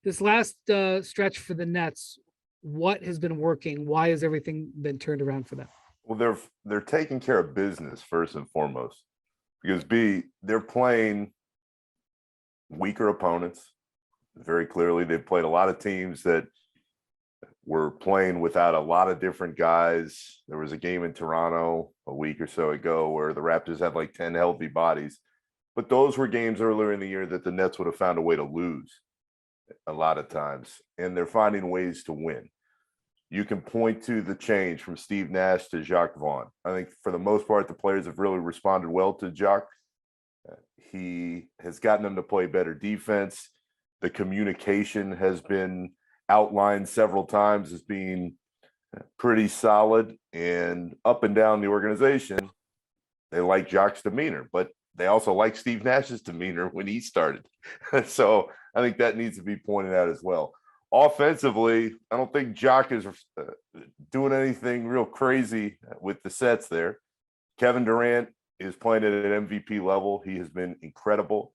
This last stretch for the Nets, what has been working? Why has everything been turned around for them? Well, they're taking care of business first and foremost because they're playing weaker opponents. Very clearly, they've played a lot of teams that were playing without a lot of different guys. There was a game in Toronto a week or so ago where the Raptors had like 10 healthy bodies, but those were games earlier in the year that the Nets would have found a way to lose a lot of times, and they're finding ways to win. You can point to the change from Steve Nash to Jacques Vaughn. I think for the most part, the players have really responded well to Jacques. He has gotten them to play better defense. The communication has been outlined several times as being pretty solid, and up and down the organization, they like Jacques' demeanor, but they also like Steve Nash's demeanor when he started. So I think that needs to be pointed out as well. Offensively, I don't think Jacques is doing anything real crazy with the sets there. Kevin Durant is playing at an MVP level. He has been incredible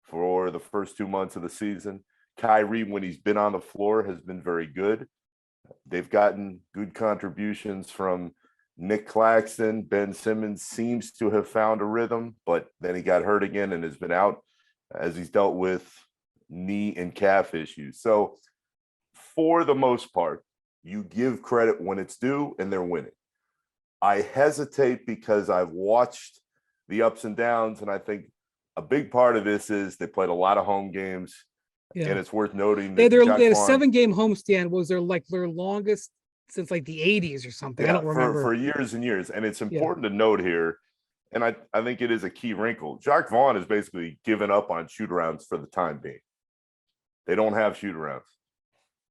for the first 2 months of the season. Kyrie, when he's been on the floor, has been very good. They've gotten good contributions from Nick Claxton. Ben Simmons seems to have found a rhythm, but then he got hurt again and has been out as he's dealt with knee and calf issues. So for the most part, you give credit when it's due and they're winning. I hesitate because I've watched the ups and downs, and I think a big part of this is they played a lot of home games. Yeah. And it's worth noting that they had a 7-game homestand. Was their longest since like the 80s or something? Yeah, I don't remember. For years and years. And it's important to note here, and I think it is a key wrinkle. Jacques Vaughn has basically given up on shoot-arounds for the time being. They don't have shoot-arounds.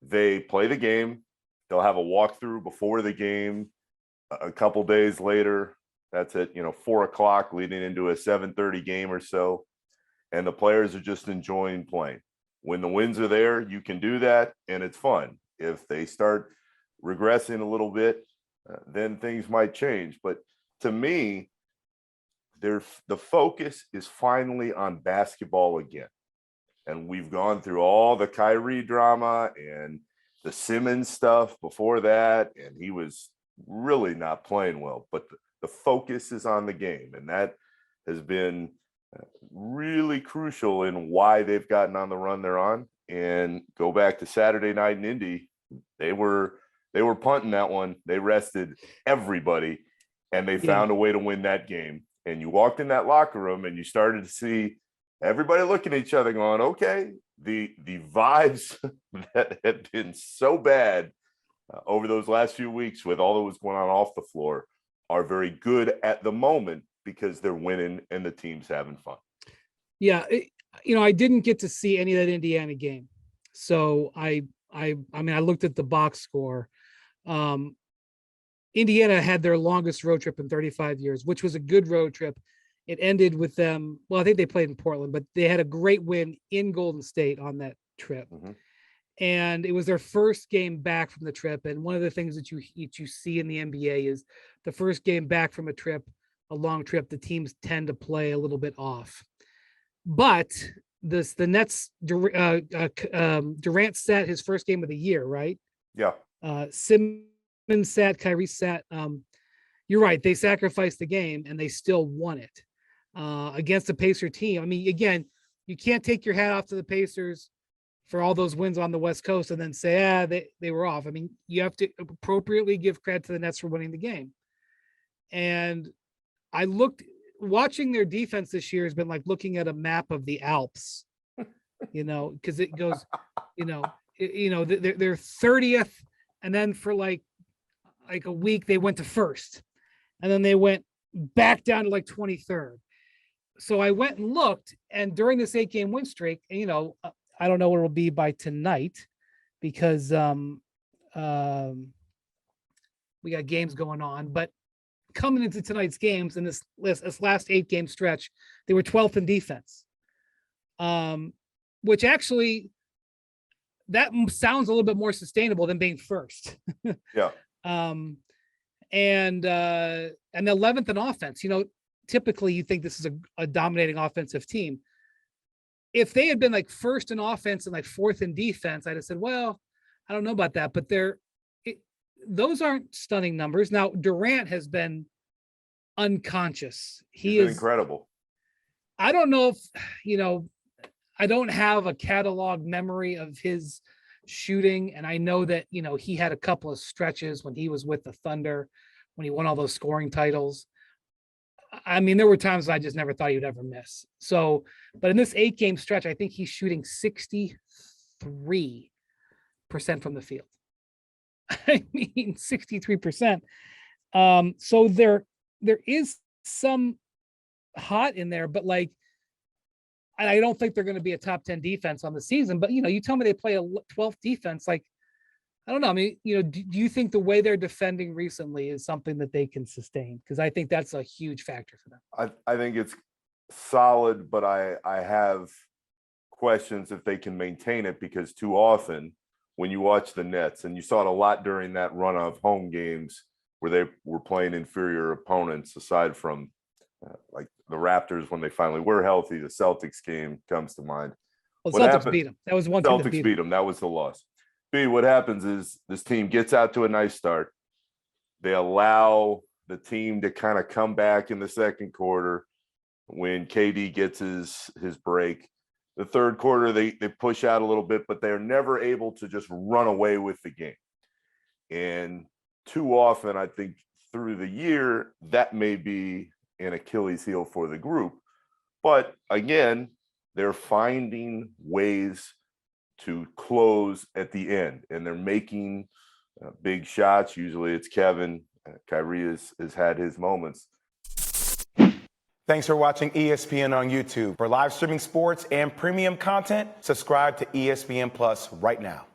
They play the game. They'll have a walkthrough before the game. A couple days later, that's at 4:00 leading into a 7:30 game or so, and the players are just enjoying playing. When the wins are there, you can do that, and it's fun. If they start regressing a little bit, then things might change. But to me, the focus is finally on basketball again. And we've gone through all the Kyrie drama and the Simmons stuff before that, and he was really not playing well. But the focus is on the game, and that has been really crucial in why they've gotten on the run they're on. And go back to Saturday night in Indy, they were punting that one. They rested everybody, and they found a way to win that game. And you walked in that locker room and you started to see everybody looking at each other going, okay, the vibes that had been so bad over those last few weeks with all that was going on off the floor are very good at the moment because they're winning and the team's having fun. Yeah. I didn't get to see any of that Indiana game. So I looked at the box score. Indiana had their longest road trip in 35 years, which was a good road trip. It ended with them. Well, I think they played in Portland, but they had a great win in Golden State on that trip. Mm-hmm. And it was their first game back from the trip. And one of the things that you see in the NBA is the first game back from a long trip, the teams tend to play a little bit off. But the Nets, Durant sat his first game of the year, right? Yeah. Simmons sat, Kyrie sat. You're right. They sacrificed the game and they still won it against the Pacer team. I mean, again, you can't take your hat off to the Pacers for all those wins on the West Coast and then say, they were off. I mean, you have to appropriately give credit to the Nets for winning the game. And I watching their defense this year has been like looking at a map of the Alps, because it goes, they're 30th. And then for like a week, they went to first. And then they went back down to like 23rd. So I went and looked, and during this 8-game win streak, I don't know what it'll be by tonight because we got games going on, but coming into tonight's games in this last 8-game stretch, they were 12th in defense, which actually that sounds a little bit more sustainable than being first. Yeah. And the 11th in offense. Typically you think this is a dominating offensive team. if they had been like first in offense and like fourth in defense, I'd have said, well, I don't know about that, but those aren't stunning numbers. Now, Durant has been unconscious. He's been incredible. I don't know if, I don't have a catalog memory of his shooting. And I know that, he had a couple of stretches when he was with the Thunder, when he won all those scoring titles. I mean, there were times I just never thought he would ever miss. So, but in this 8-game stretch, I think he's shooting 63% from the field. I mean, 63%. So there is some hot in there, but like, I don't think they're going to be a top 10 defense on the season, but you tell me they play a 12th defense. Like, I don't know. I mean, do you think the way they're defending recently is something that they can sustain? Because I think that's a huge factor for them. I think it's solid, but I have questions if they can maintain it, because too often when you watch the Nets, and you saw it a lot during that run of home games where they were playing inferior opponents, aside from like the Raptors when they finally were healthy, the Celtics game comes to mind. Well, Celtics beat them. That was one thing. Celtics beat them. That was the loss. What happens is this team gets out to a nice start. They allow the team to kind of come back in the second quarter when KD gets his break. The third quarter, they push out a little bit, but they're never able to just run away with the game. And too often, I think through the year, that may be an Achilles heel for the group. But again, they're finding ways to close at the end, and they're making big shots. Usually it's Kevin. Kyrie has had his moments. Thanks for watching ESPN on YouTube. For live streaming sports and premium content, subscribe to ESPN Plus right now.